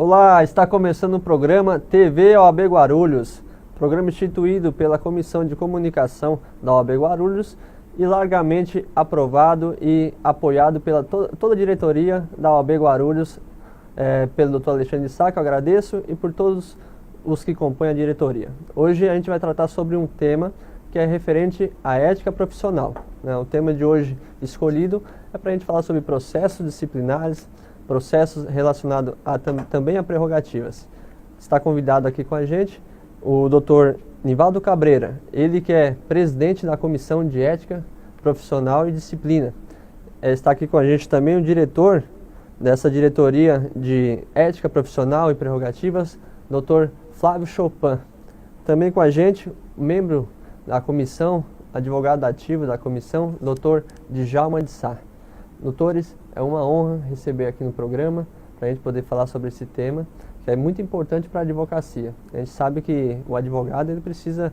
Olá, está começando o programa TV OAB Guarulhos, programa instituído pela Comissão de Comunicação da OAB Guarulhos e largamente aprovado e apoiado pela toda a diretoria da OAB Guarulhos, pelo Dr. Alexandre Sá, que eu agradeço, e por todos os que compõem a diretoria. Hoje a gente vai tratar sobre um tema que é referente à ética profissional, né? O tema de hoje escolhido é para a gente falar sobre processos disciplinares, processos relacionados também a prerrogativas. Está convidado aqui com a gente o Dr. Nivaldo Cabreira, ele que é presidente da Comissão de Ética Profissional e Disciplina. Está aqui com a gente também o diretor dessa diretoria de Ética Profissional e Prerrogativas, Dr. Flávio Chopin. Também com a gente, membro da comissão, advogado ativo da comissão, Dr. Djalma de Sá. Doutores, é uma honra receber aqui no programa para a gente poder falar sobre esse tema, que é muito importante para a advocacia. A gente sabe que o advogado ele precisa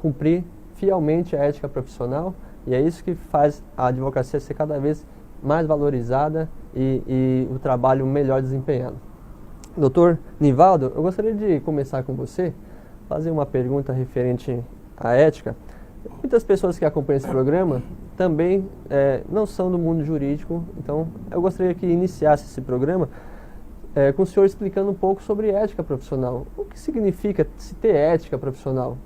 cumprir fielmente a ética profissional e é isso que faz a advocacia ser cada vez mais valorizada e o trabalho melhor desempenhado. Doutor Nivaldo, eu gostaria de começar com você, fazer uma pergunta referente à ética. Muitas pessoas que acompanham esse programa também não são do mundo jurídico, então eu gostaria que iniciasse esse programa com o senhor explicando um pouco sobre ética profissional. O que significa se ter ética profissional?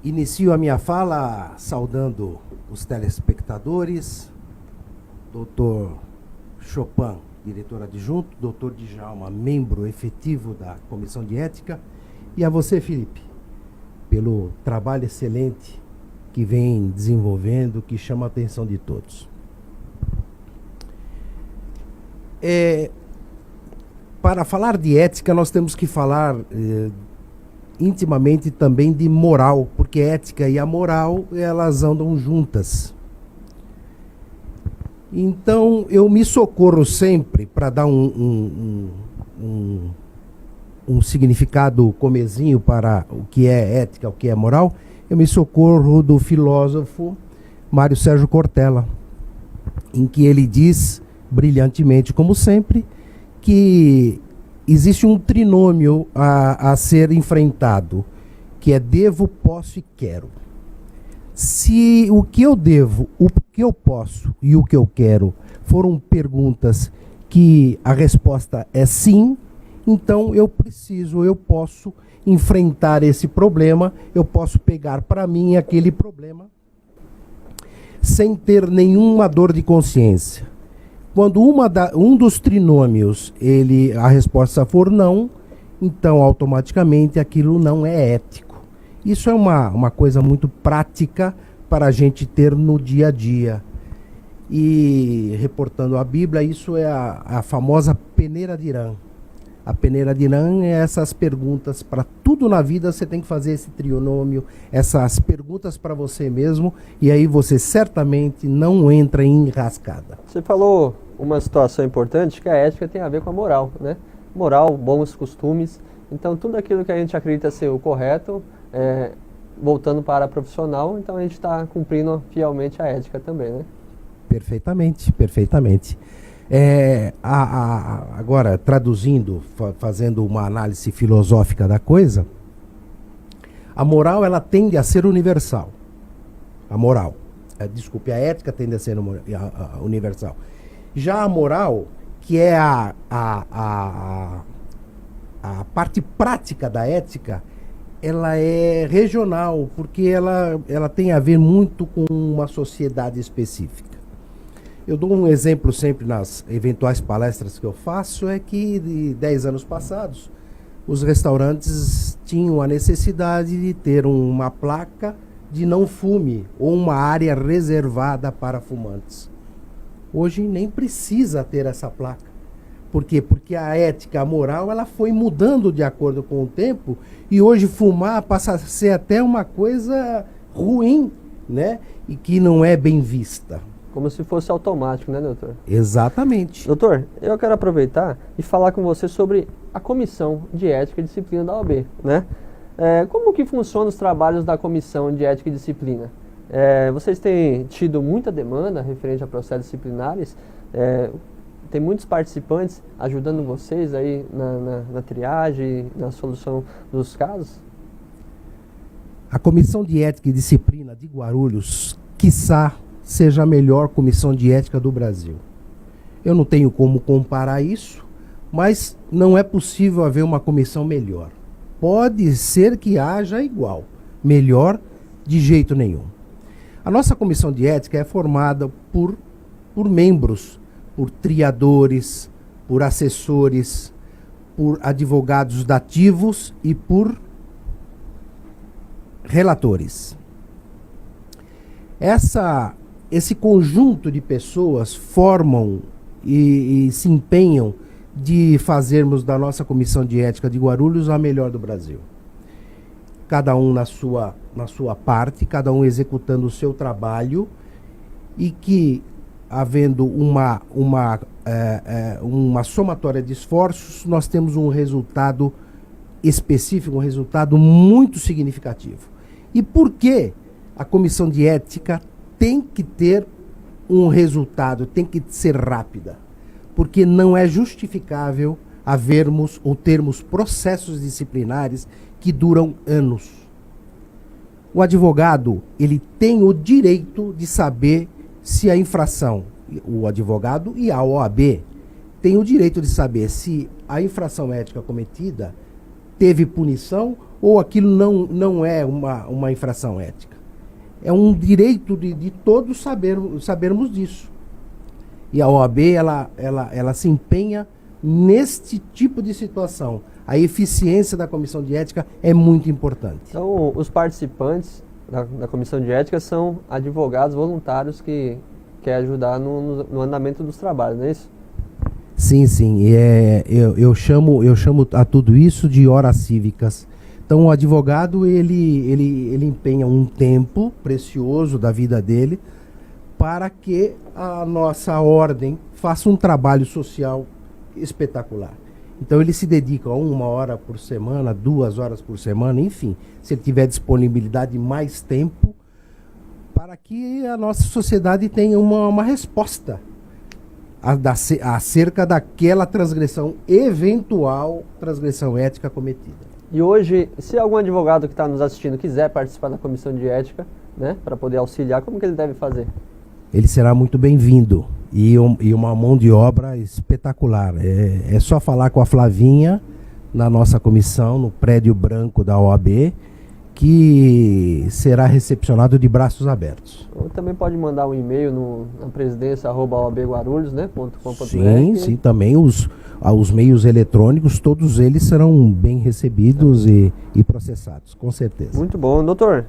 Inicio a minha fala saudando os telespectadores, Dr. Chopin, diretor adjunto, Dr. Djalma, membro efetivo da Comissão de Ética, e a você, Felipe, pelo trabalho excelente que vem desenvolvendo, que chama a atenção de todos. Para falar de ética, nós temos que falar intimamente também de moral, porque a ética e a moral, elas andam juntas. Então, eu me socorro sempre, para dar um significado comezinho para o que é ética, o que é moral, eu me socorro do filósofo Mário Sérgio Cortella, em que ele diz, brilhantemente como sempre, que existe um trinômio a ser enfrentado, que é devo, posso e quero. Se o que eu devo, o que eu posso e o que eu quero foram perguntas que a resposta é sim, então eu posso enfrentar esse problema, eu posso pegar para mim aquele problema sem ter nenhuma dor de consciência. Quando um dos trinômios, a resposta for não, então automaticamente aquilo não é ético. Isso é uma coisa muito prática para a gente ter no dia a dia. E, reportando a Bíblia, isso é a famosa peneira de Irã. A peneira de Irã é essas perguntas. Para tudo na vida você tem que fazer esse trinômio, essas perguntas para você mesmo, e aí você certamente não entra em enrascada. Você falou uma situação importante, que a ética tem a ver com a moral, né? Moral, bons costumes. Então, tudo aquilo que a gente acredita ser o correto, voltando para a profissional, então a gente está cumprindo fielmente a ética também, né? Perfeitamente, perfeitamente. Agora, traduzindo, fazendo uma análise filosófica da coisa, a moral, ela tende a ser universal. A moral. A ética tende a ser universal. Já a moral, que é a parte prática da ética, ela é regional, porque ela tem a ver muito com uma sociedade específica. Eu dou um exemplo sempre nas eventuais palestras que eu faço, é que de 10 anos passados, os restaurantes tinham a necessidade de ter uma placa de não fume, ou uma área reservada para fumantes. Hoje nem precisa ter essa placa. Por quê? Porque a ética, a moral, ela foi mudando de acordo com o tempo, e hoje fumar passa a ser até uma coisa ruim, né? E que não é bem vista. Como se fosse automático, né, doutor? Exatamente. Doutor, eu quero aproveitar e falar com você sobre a Comissão de Ética e Disciplina da OAB, né? Como que funcionam os trabalhos da Comissão de Ética e Disciplina? Vocês têm tido muita demanda referente a processos disciplinares? tem muitos participantes ajudando vocês aí na triagem, na solução dos casos? A Comissão de Ética e Disciplina de Guarulhos, quiçá, seja a melhor comissão de ética do Brasil. Eu não tenho como comparar isso, mas não é possível haver uma comissão melhor. Pode ser que haja igual, melhor de jeito nenhum. A nossa comissão de ética é formada por membros, por triadores, por assessores, por advogados dativos e por relatores. Esse conjunto de pessoas formam e se empenham de fazermos da nossa Comissão de Ética de Guarulhos a melhor do Brasil. Cada um na sua parte, cada um executando o seu trabalho, e que, havendo uma somatória de esforços, nós temos um resultado específico, um resultado muito significativo. E por que a Comissão de Ética tem que ter um resultado, tem que ser rápida? Porque não é justificável havermos ou termos processos disciplinares que duram anos. O advogado, ele tem o direito de saber se a infração, o advogado e a OAB tem o direito de saber se a infração ética cometida teve punição ou aquilo não é uma infração ética. É um direito de todos sabermos disso. E a OAB, ela se empenha neste tipo de situação. A eficiência da Comissão de Ética é muito importante. Então, os participantes da Comissão de Ética são advogados voluntários que querem ajudar no andamento dos trabalhos, não é isso? Sim, sim. Eu chamo a tudo isso de horas cívicas. Então, o advogado, ele empenha um tempo precioso da vida dele para que a nossa ordem faça um trabalho social espetacular. Então, ele se dedica a 1 hora por semana, 2 horas por semana, enfim, se ele tiver disponibilidade, mais tempo, para que a nossa sociedade tenha uma resposta acerca daquela eventual transgressão ética cometida. E hoje, se algum advogado que está nos assistindo quiser participar da Comissão de Ética, né, para poder auxiliar, como que ele deve fazer? Ele será muito bem-vindo e uma mão de obra espetacular. É só falar com a Flavinha na nossa comissão, no prédio branco da OAB, que será recepcionado de braços abertos. Ou também pode mandar um e-mail na presidência@oabguarulhos, né, .com.br. Sim, também os meios eletrônicos, todos eles serão bem recebidos e processados, com certeza. Muito bom. Doutor,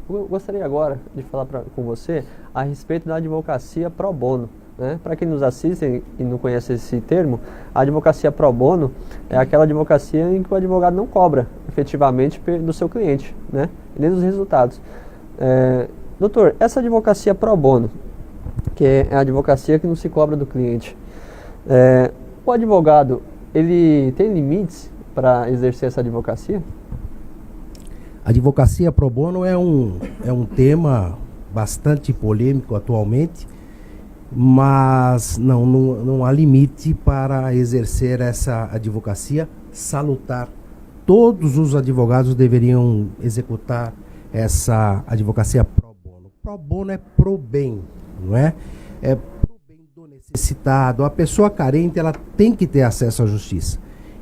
eu gostaria agora de falar com você a respeito da advocacia pro bono. Né? Para quem nos assiste e não conhece esse termo, a advocacia pro bono é aquela advocacia em que o advogado não cobra efetivamente do seu cliente, né? Nem dos resultados. Doutor, essa advocacia pro bono, que é a advocacia que não se cobra do cliente, o advogado, ele tem limites para exercer essa advocacia? A advocacia pro bono é um tema bastante polêmico atualmente, mas não há limite para exercer essa advocacia salutar. Todos os advogados deveriam executar essa advocacia pro bono. Pro bono é pro bem, não é? É pro bem do necessitado. A pessoa carente, ela tem que ter acesso à justiça.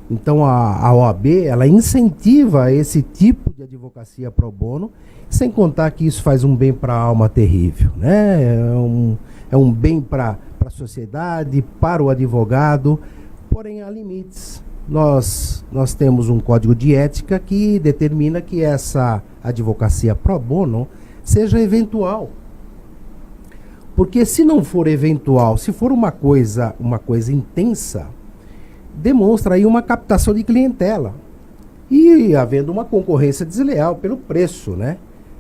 Então a OAB, ela incentiva esse tipo de advocacia pro bono, sem contar que isso faz um bem para a alma terrível, né? É um bem para a sociedade, para o advogado, porém há limites. Nós temos um código de ética que determina que essa advocacia pro bono seja eventual. Porque se não for eventual, se for uma coisa intensa, demonstra aí uma captação de clientela. E havendo uma concorrência desleal pelo preço, né?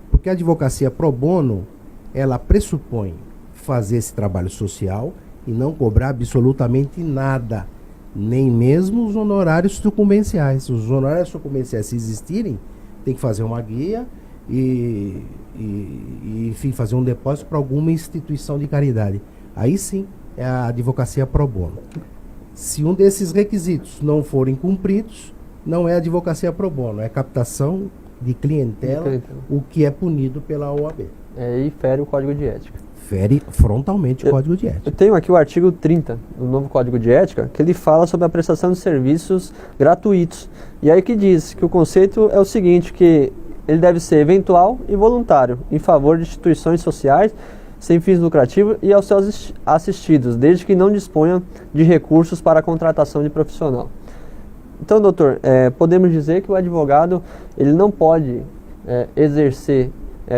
Porque a advocacia pro bono, ela pressupõe fazer esse trabalho social e não cobrar absolutamente nada, nem mesmo os honorários sucumbenciais. Os honorários sucumbenciais, se existirem, tem que fazer uma guia e enfim, fazer um depósito para alguma instituição de caridade. Aí sim, é a advocacia pro bono. Se um desses requisitos não forem cumpridos, não é advocacia pro bono, é captação de clientela, o que é punido pela OAB. E fere o Código de Ética. Fere frontalmente o Código de Ética. Eu tenho aqui o artigo 30 do novo Código de Ética, que ele fala sobre a prestação de serviços gratuitos. E aí que diz que o conceito é o seguinte, que ele deve ser eventual e voluntário, em favor de instituições sociais, sem fins lucrativos e aos seus assistidos, desde que não disponham de recursos para a contratação de profissional. Então, doutor, podemos dizer que o advogado ele não pode exercer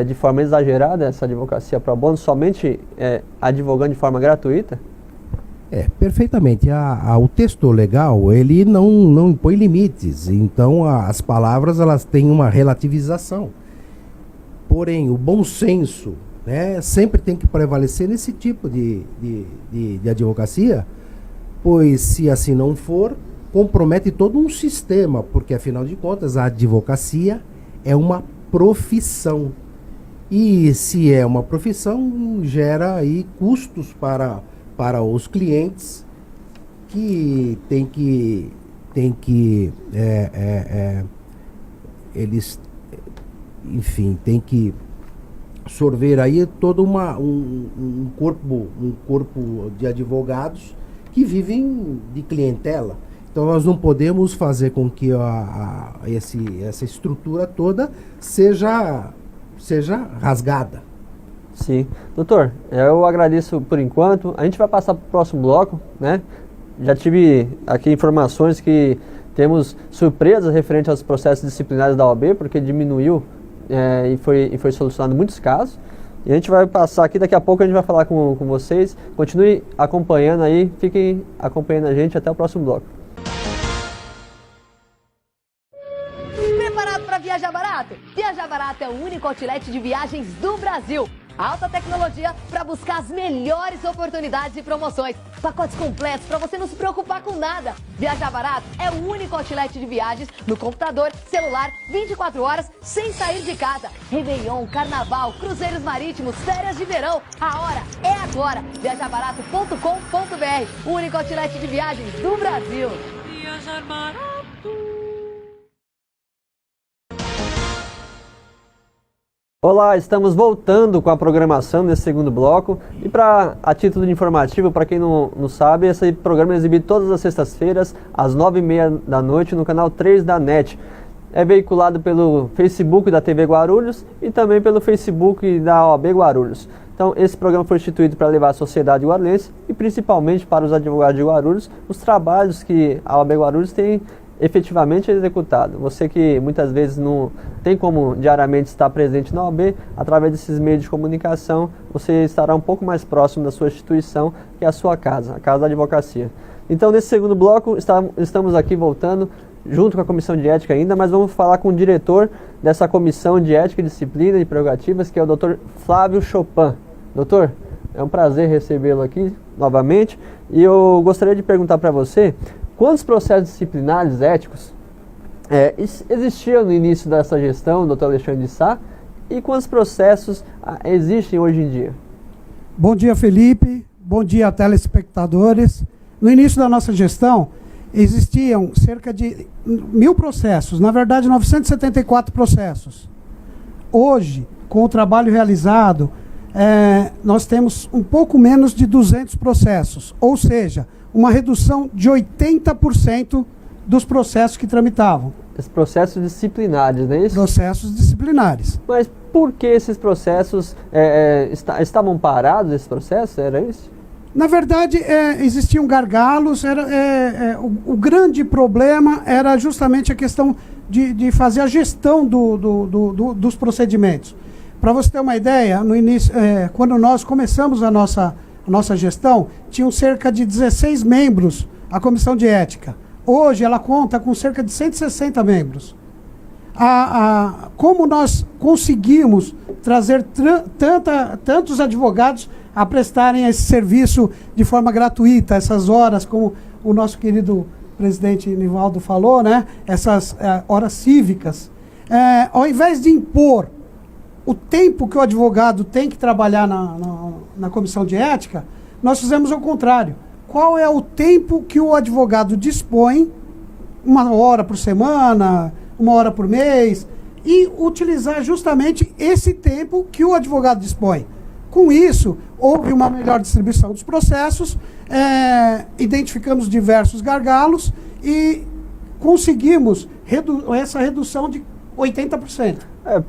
de forma exagerada essa advocacia pro bono, somente advogando de forma gratuita? Perfeitamente. O texto legal, ele não impõe limites, então as palavras elas têm uma relativização. Porém, o bom senso, né, sempre tem que prevalecer nesse tipo de advocacia, pois se assim não for, compromete todo um sistema, porque afinal de contas a advocacia é uma profissão. E se é uma profissão, gera aí custos para os clientes que eles, enfim, tem que sorver aí todo um corpo de advogados que vivem de clientela. Então nós não podemos fazer com que essa estrutura toda seja rasgada. Sim. Doutor, eu agradeço por enquanto. A gente vai passar para o próximo bloco, né? Já tive aqui informações que temos surpresas referentes aos processos disciplinares da OAB, porque diminuiu e foi solucionado muitos casos. E a gente vai passar aqui, daqui a pouco a gente vai falar com vocês. Continue acompanhando aí, fiquem acompanhando a gente até o próximo bloco. Preparado para viajar barato? Viajar Barato é o único outlet de viagens do Brasil. Alta tecnologia para buscar as melhores oportunidades e promoções. Pacotes completos para você não se preocupar com nada. Viajar Barato é o único outlet de viagens no computador, celular, 24 horas, sem sair de casa. Réveillon, Carnaval, cruzeiros marítimos, férias de verão. A hora é agora. Viajarbarato.com.br, o único outlet de viagens do Brasil. Viajar Barato. Olá, estamos voltando com a programação nesse segundo bloco e a título de informativo, para quem não sabe, esse programa é exibido todas as sextas-feiras às 9h30 da noite no canal 3 da NET. É veiculado pelo Facebook da TV Guarulhos e também pelo Facebook da OAB Guarulhos. Então esse programa foi instituído para levar à sociedade guarulhense e principalmente para os advogados de Guarulhos os trabalhos que a OAB Guarulhos tem efetivamente executado. Você que muitas vezes não tem como diariamente estar presente na OAB, através desses meios de comunicação, você estará um pouco mais próximo da sua instituição, que é a sua casa, a Casa da Advocacia. Então, nesse segundo bloco, estamos aqui voltando, junto com a Comissão de Ética ainda, mas vamos falar com o diretor dessa Comissão de Ética, Disciplina e Prerrogativas, que é o Dr. Flávio Chopin. Doutor, é um prazer recebê-lo aqui novamente, e eu gostaria de perguntar para você, quantos processos disciplinares éticos existiam no início dessa gestão, doutor Alexandre de Sá, e quantos processos existem hoje em dia? Bom dia, Felipe. Bom dia, telespectadores. No início da nossa gestão, existiam cerca de 1.000 processos, na verdade 974 processos. Hoje, com o trabalho realizado, nós temos um pouco menos de 200 processos, ou seja, uma redução de 80% dos processos que tramitavam. Esses processos disciplinares, não é isso? Processos disciplinares. Mas por que esses processos estavam parados, esses processos? Era isso? Na verdade, existiam gargalos. O grande problema era justamente a questão de fazer a gestão dos procedimentos. Para você ter uma ideia, no início, quando nós começamos a nossa gestão, tinham cerca de 16 membros a Comissão de Ética. Hoje ela conta com cerca de 160 membros. Como nós conseguimos trazer tantos advogados a prestarem esse serviço de forma gratuita, essas horas, como o nosso querido presidente Nivaldo falou, né? Essas horas cívicas. Ao invés de impor o tempo que o advogado tem que trabalhar na Comissão de Ética, nós fizemos o contrário. Qual é o tempo que o advogado dispõe, 1 hora por semana, 1 hora por mês, e utilizar justamente esse tempo que o advogado dispõe. Com isso, houve uma melhor distribuição dos processos, identificamos diversos gargalos e conseguimos essa redução de 80%.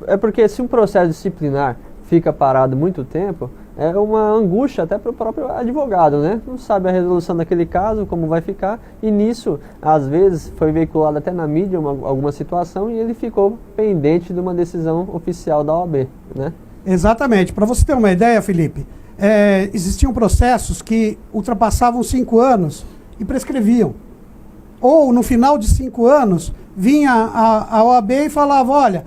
É porque se um processo disciplinar fica parado muito tempo, é uma angústia até para o próprio advogado, né? Não sabe a resolução daquele caso, como vai ficar, e nisso, às vezes, foi veiculado até na mídia alguma situação e ele ficou pendente de uma decisão oficial da OAB, né? Exatamente. Para você ter uma ideia, Felipe, existiam processos que ultrapassavam 5 anos e prescreviam. Ou, no final de 5 anos, vinha a OAB e falava, olha,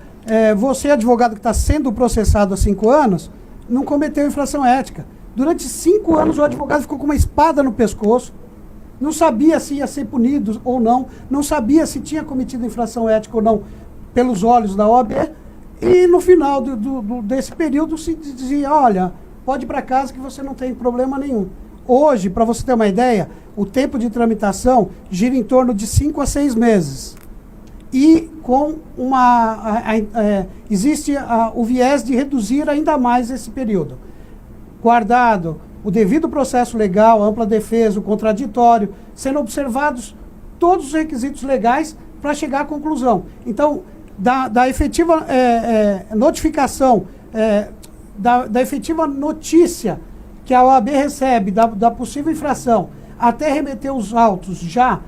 você, advogado que está sendo processado há 5 anos, não cometeu infração ética. Durante 5 anos, o advogado ficou com uma espada no pescoço, não sabia se ia ser punido ou não sabia se tinha cometido infração ética ou não, pelos olhos da OAB, e no final desse período se dizia, olha, pode ir para casa que você não tem problema nenhum. Hoje, para você ter uma ideia, o tempo de tramitação gira em torno de 5 a 6 meses. E com existe o viés de reduzir ainda mais esse período. Guardado o devido processo legal, a ampla defesa, o contraditório, sendo observados todos os requisitos legais para chegar à conclusão. Então, da efetiva notificação, da efetiva notícia que a OAB recebe da possível infração, até remeter os autos já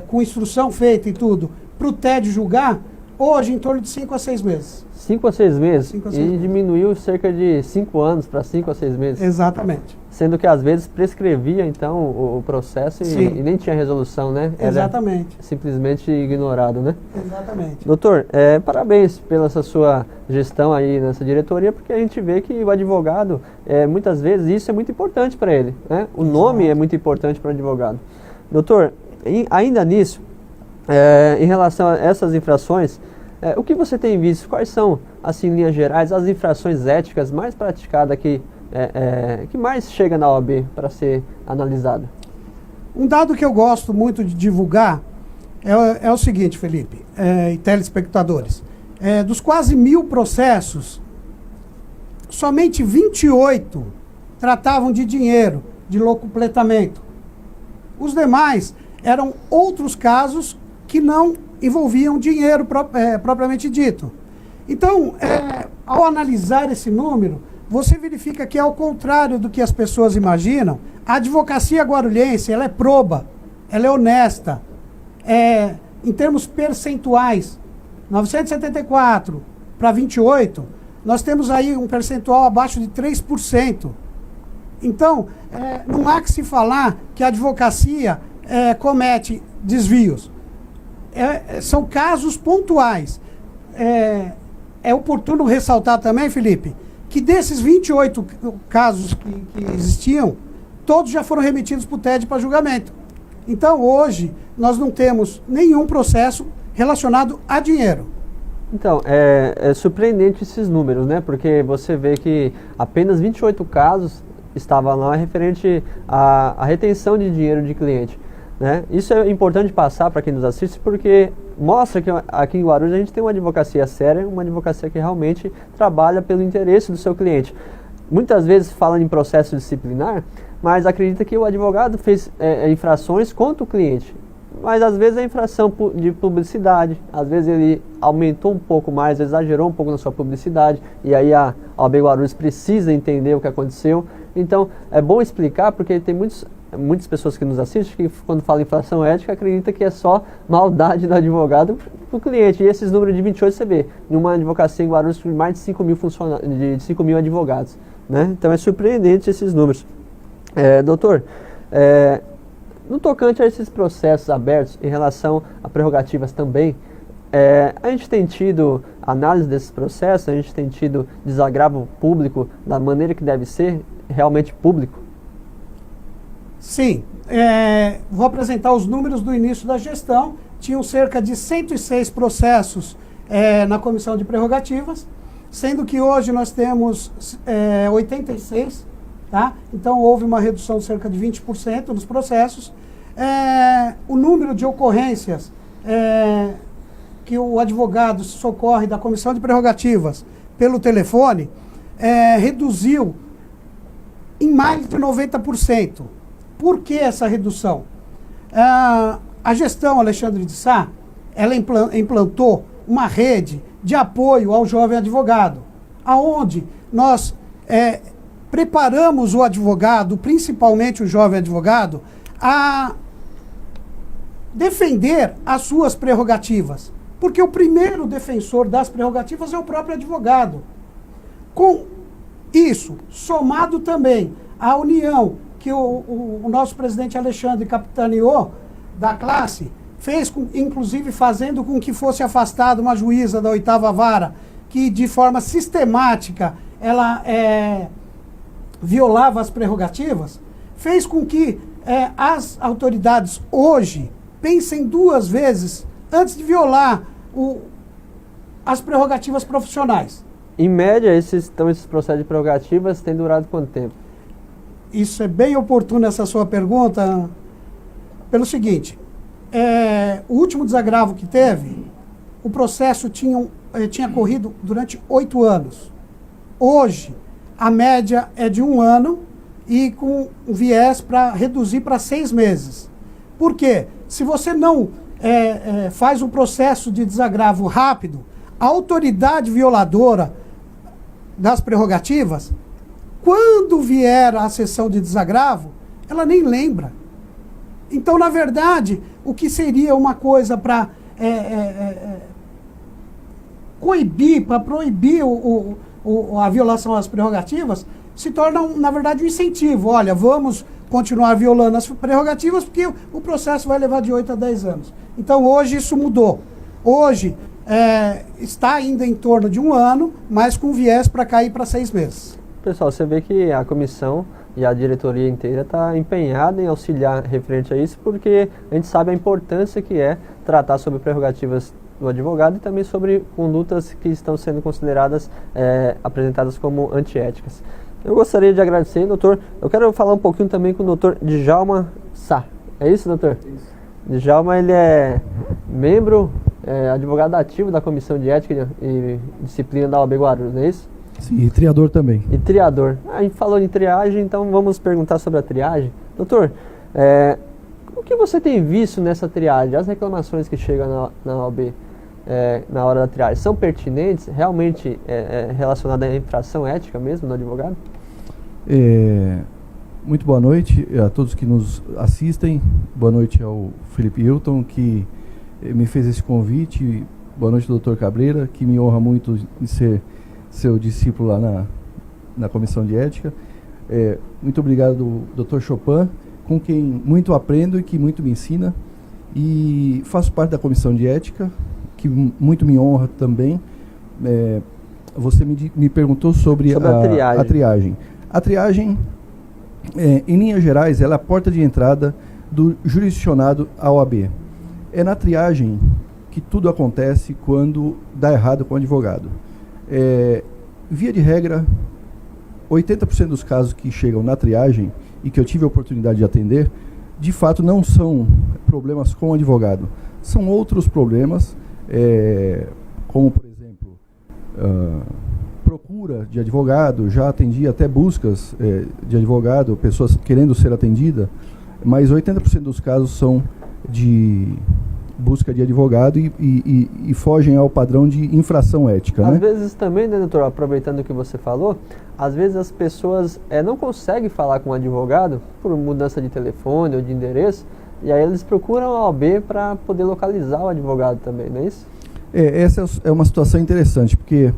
com instrução feita e tudo, para o TED julgar, hoje em torno de 5 a 6 meses. 5 a 6 meses? 5 a 6 meses. Diminuiu cerca de 5 anos para 5 a 6 meses? Exatamente. Sendo que às vezes prescrevia então o processo e nem tinha resolução, né? Exatamente. Era simplesmente ignorado, né? Exatamente. Doutor, parabéns pela sua gestão aí nessa diretoria, porque a gente vê que o advogado, muitas vezes, isso é muito importante para ele, né? O nome é muito importante para o advogado. Doutor, ainda nisso, em relação a essas infrações, o que você tem visto? Quais são, assim, em linhas gerais, as infrações éticas mais praticadas que mais chega na OAB para ser analisada? Um dado que eu gosto muito de divulgar é o seguinte, Felipe, e telespectadores. Dos quase 1000 processos, somente 28 tratavam de dinheiro, de locupletamento. Os demais eram outros casos que não envolviam dinheiro propriamente dito. Então, ao analisar esse número, você verifica que, ao contrário do que as pessoas imaginam, a advocacia guarulhense ela é proba, ela é honesta. Em termos percentuais, 974 para 28, nós temos aí um percentual abaixo de 3%. Então, não há que se falar que a advocacia comete desvios. São casos pontuais. É oportuno ressaltar também, Felipe, que desses 28 casos que existiam, todos já foram remetidos para o TED para julgamento. Então, hoje, nós não temos nenhum processo relacionado a dinheiro. Então, é surpreendente esses números, né? Porque você vê que apenas 28 casos estavam lá referente à retenção de dinheiro de cliente, né? Isso é importante passar para quem nos assiste, porque mostra que aqui em Guarulhos a gente tem uma advocacia séria, uma advocacia que realmente trabalha pelo interesse do seu cliente. Muitas vezes fala em processo disciplinar, mas acredita que o advogado fez infrações contra o cliente. Mas às vezes é infração de publicidade, às vezes ele aumentou um pouco mais, exagerou um pouco na sua publicidade, e aí a OAB Guarulhos precisa entender o que aconteceu. Então é bom explicar, porque tem muitas pessoas que nos assistem que, quando falam em infração ética, acreditam que é só maldade do advogado para o cliente. E esses números de 28 você vê, em uma advocacia em Guarulhos com mais de 5 mil advogados, né? Então é surpreendente esses números. Doutor, no tocante a esses processos abertos em relação a prerrogativas também, a gente tem tido análise desses processos, a gente tem tido desagravo público da maneira que deve ser, realmente público? Sim, vou apresentar os números do início da gestão. Tinham cerca de 106 processos na comissão de prerrogativas, sendo que hoje nós temos 86 Tá? Então houve uma redução de cerca de 20% nos processos. O número de ocorrências que o advogado socorre da Comissão de Prerrogativas pelo telefone reduziu em mais de 90%. Por que essa redução? A gestão Alexandre de Sá, ela implantou uma rede de apoio ao jovem advogado, aonde nós preparamos o advogado, principalmente o jovem advogado, a defender as suas prerrogativas. Porque o primeiro defensor das prerrogativas é o próprio advogado. Com isso, somado também à união que o nosso presidente Alexandre capitaneou da classe, fez, inclusive fazendo com que fosse afastada uma juíza da 8ª Vara, que de forma sistemática ela violava as prerrogativas, fez com que as autoridades hoje pensem 2 vezes antes de violar as prerrogativas profissionais. Em média, esses processos de prerrogativas têm durado quanto tempo? Isso é bem oportuno, essa sua pergunta, pelo seguinte, o último desagravo que teve, o processo tinha corrido durante 8 anos. Hoje, a média é de 1 ano e com viés para reduzir para 6 meses. Por quê? Se você não faz um processo de desagravo rápido, a autoridade violadora das prerrogativas, quando vier a sessão de desagravo, ela nem lembra. Então, na verdade, o que seria uma coisa para coibir, para proibir a violação às prerrogativas, se torna, na verdade, um incentivo. Olha, vamos continuar violando as prerrogativas porque o processo vai levar de 8 a 10 anos. Então, hoje isso mudou. Hoje está ainda em torno de 1 ano, mas com viés para cair para 6 meses. Pessoal, você vê que a comissão e a diretoria inteira está empenhada em auxiliar referente a isso, porque a gente sabe a importância que é tratar sobre prerrogativas do advogado e também sobre condutas que estão sendo consideradas, apresentadas como antiéticas. Eu gostaria de agradecer, doutor. Eu quero falar um pouquinho também com o doutor Djalma Sá. É isso, doutor? Isso. Djalma, ele é membro, advogado ativo da Comissão de Ética e Disciplina da OAB Guarulhos, não é isso? Sim, e triador também. E triador. A gente falou em triagem, então vamos perguntar sobre a triagem. Doutor, o que você tem visto nessa triagem? As reclamações que chegam na OAB na hora da triagem são pertinentes? Realmente relacionadas à infração ética mesmo do advogado? Muito boa noite a todos que nos assistem. Boa noite ao Felipe Hilton, que me fez esse convite. Boa noite, doutor Cabreira, que me honra muito em ser seu discípulo lá na Comissão de Ética. Muito obrigado, doutor Chopin, com quem muito aprendo e que muito me ensina. E faço parte da Comissão de Ética, que muito me honra também. Você me perguntou sobre a triagem. A triagem, em linhas gerais, ela é a porta de entrada do jurisdicionado à OAB. É na triagem que tudo acontece quando dá errado com o advogado. Via de regra, 80% dos casos que chegam na triagem e que eu tive a oportunidade de atender, de fato não são problemas com o advogado. São outros problemas, como, por exemplo, procura de advogado. Já atendi até buscas de advogado, pessoas querendo ser atendida, mas 80% dos casos são de busca de advogado e fogem ao padrão de infração ética. Às vezes também, né, doutor, aproveitando o que você falou, às vezes as pessoas não conseguem falar com o advogado por mudança de telefone ou de endereço, e aí eles procuram a OAB para poder localizar o advogado também, não é isso? Essa é uma situação interessante, porque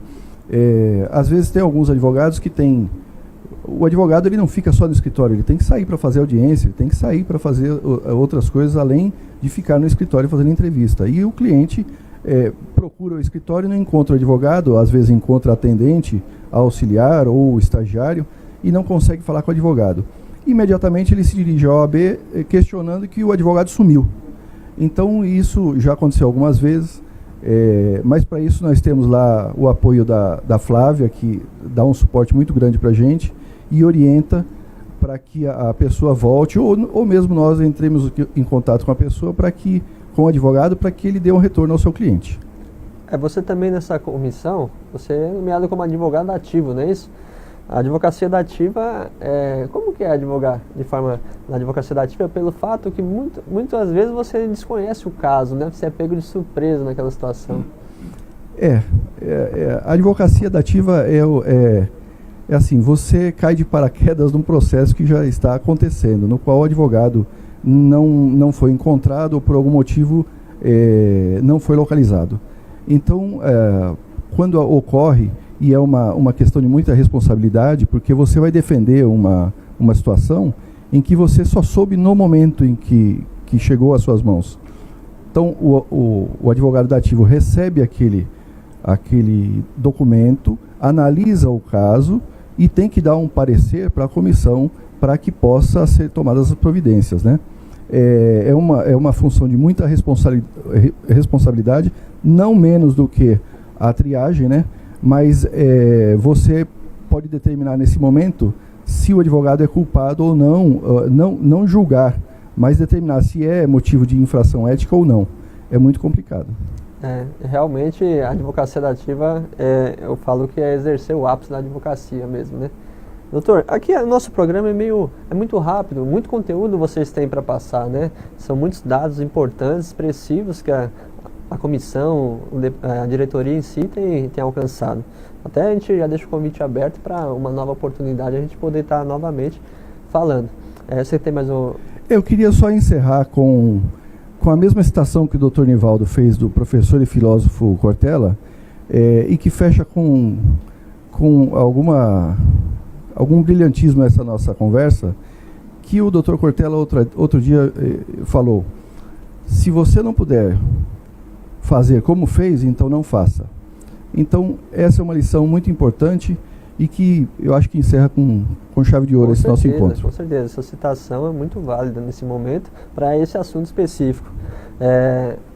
às vezes tem alguns advogados que têm... O advogado ele não fica só no escritório, ele tem que sair para fazer audiência, ele tem que sair para fazer outras coisas além de ficar no escritório fazendo entrevista. E o cliente procura o escritório e não encontra o advogado, às vezes encontra atendente, auxiliar ou estagiário e não consegue falar com o advogado. Imediatamente ele se dirige à OAB questionando que o advogado sumiu. Então isso já aconteceu algumas vezes, mas para isso nós temos lá o apoio da Flávia, que dá um suporte muito grande para a gente e orienta para que a pessoa volte, ou mesmo nós entremos em contato com a pessoa, com o advogado, para que ele dê um retorno ao seu cliente. Você também nessa comissão, você é nomeado como advogado ativo, não é isso? A advocacia da ativa, como que é advogar de forma na advocacia da ativa? Pelo fato que muitas vezes você desconhece o caso, né? Você é pego de surpresa naquela situação. A advocacia da ativa é assim, você cai de paraquedas num processo que já está acontecendo, no qual o advogado não foi encontrado ou por algum motivo não foi localizado. Então, quando ocorre, e é uma questão de muita responsabilidade, porque você vai defender uma situação em que você só soube no momento em que chegou às suas mãos. Então, o advogado da ativo recebe aquele documento, analisa o caso e tem que dar um parecer para a comissão para que possa ser tomadas as providências, né? É uma função de muita responsabilidade, não menos do que a triagem, né? Mas você pode determinar nesse momento se o advogado é culpado ou não julgar, mas determinar se é motivo de infração ética ou não. É muito complicado. Realmente a advocacia da ativa, eu falo que é exercer o ápice da advocacia mesmo, né? Doutor, aqui o nosso programa é muito rápido, muito conteúdo vocês têm para passar, né? São muitos dados importantes, expressivos que a comissão, a diretoria em si tem alcançado. Até a gente já deixa o convite aberto para uma nova oportunidade, a gente poder estar novamente falando. Você tem mais um... Eu queria só encerrar com a mesma citação que o Dr. Nivaldo fez do professor e filósofo Cortella, e que fecha com algum brilhantismo essa nossa conversa, que o Dr. Cortella outro dia falou: se você não puder fazer como fez, então não faça. Então, essa é uma lição muito importante e que eu acho que encerra com chave de ouro esse nosso encontro. Com certeza, essa citação é muito válida nesse momento para esse assunto específico.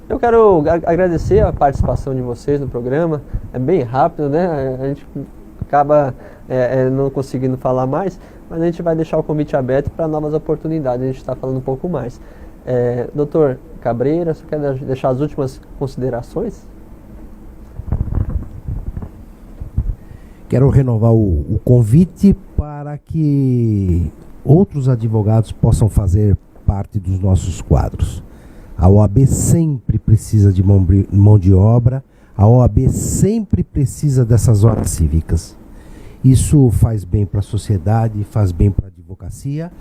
Eu quero agradecer a participação de vocês no programa, é bem rápido, né? A gente acaba não conseguindo falar mais, mas a gente vai deixar o convite aberto para novas oportunidades, a gente está falando um pouco mais. Doutor Cabreira, você quer deixar as últimas considerações? Quero renovar o convite para que outros advogados possam fazer parte dos nossos quadros. A OAB sempre precisa de mão de obra, a OAB sempre precisa dessas horas cívicas. Isso faz bem para a sociedade, faz bem para a advocacia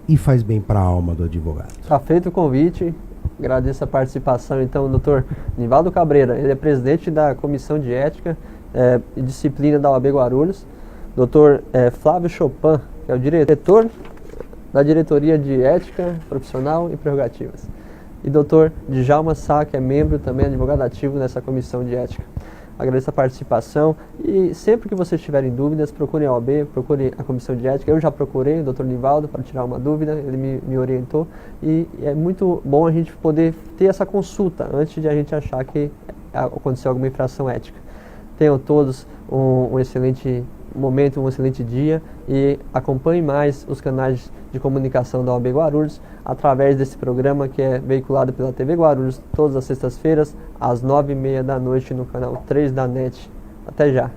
e faz bem para a alma do advogado. Está feito o convite, agradeço a participação então do Dr. Nivaldo Cabreira, ele é presidente da Comissão de Ética e Disciplina da OAB Guarulhos, Dr. Flávio Chopin, que é o diretor da Diretoria de Ética Profissional e Prerrogativas, e Dr. Djalma Sá, que é membro também, advogado ativo nessa Comissão de Ética. Agradeço a participação e sempre que vocês tiverem dúvidas, procurem a OAB, procurem a Comissão de Ética. Eu já procurei o Dr. Nivaldo para tirar uma dúvida, ele me orientou e é muito bom a gente poder ter essa consulta antes de a gente achar que aconteceu alguma infração ética. Tenham todos um excelente momento, um excelente dia e acompanhe mais os canais de comunicação da OAB Guarulhos através desse programa que é veiculado pela TV Guarulhos todas as sextas-feiras às 9h30 da noite no canal 3 da NET. Até já!